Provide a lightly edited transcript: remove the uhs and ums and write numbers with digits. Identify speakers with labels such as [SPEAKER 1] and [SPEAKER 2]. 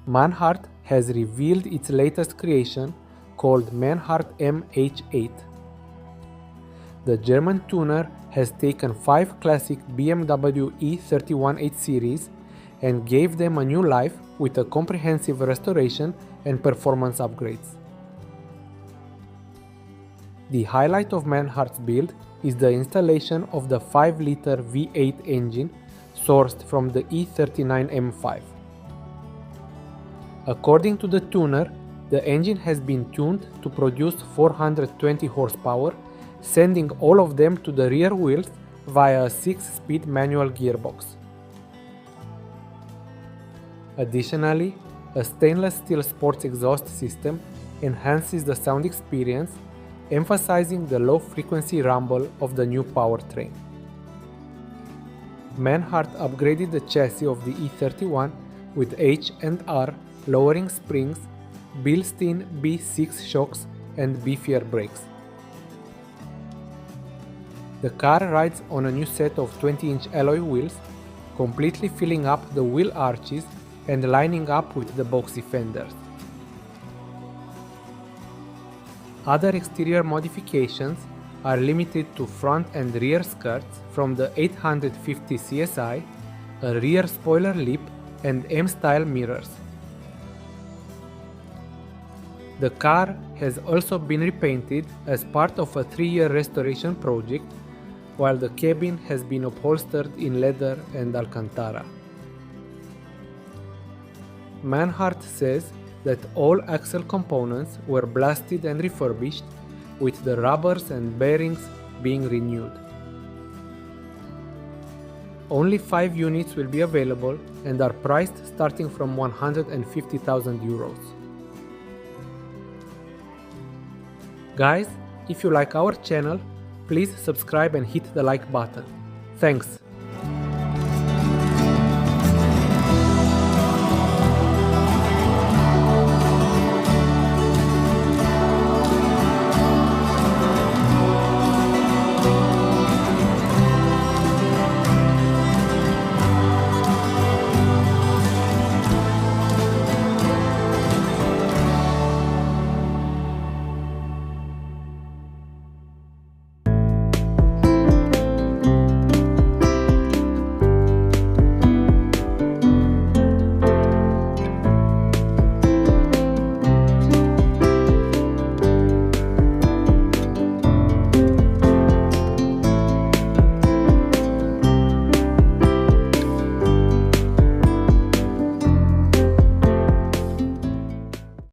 [SPEAKER 1] Manhart has revealed its latest creation called Manhart MH8. The German tuner has taken 5 classic BMW E31 8 series and gave them a new life with a comprehensive restoration and performance upgrades. The highlight of Manhart's build is the installation of the 5-liter V8 engine sourced from the E39 M5. According to the tuner, the engine has been tuned to produce 420 horsepower, sending all of them to the rear wheels via a 6-speed manual gearbox. Additionally, a stainless steel sports exhaust system enhances the sound experience, emphasizing the low-frequency rumble of the new powertrain. Manhart upgraded the chassis of the E31 with H&R lowering springs, Bilstein B6 shocks and beefier brakes. The car rides on a new set of 20-inch alloy wheels, completely filling up the wheel arches and lining up with the boxy fenders. Other exterior modifications are limited to front and rear skirts from the 850 CSI, a rear spoiler lip and M-style mirrors. The car has also been repainted as part of a 3-year restoration project, while the cabin has been upholstered in leather and Alcantara. Manhart says that all axle components were blasted and refurbished, with the rubbers and bearings being renewed. Only 5 units will be available and are priced starting from 150,000 euros. Guys, if you like our channel, please subscribe and hit the like button. Thanks!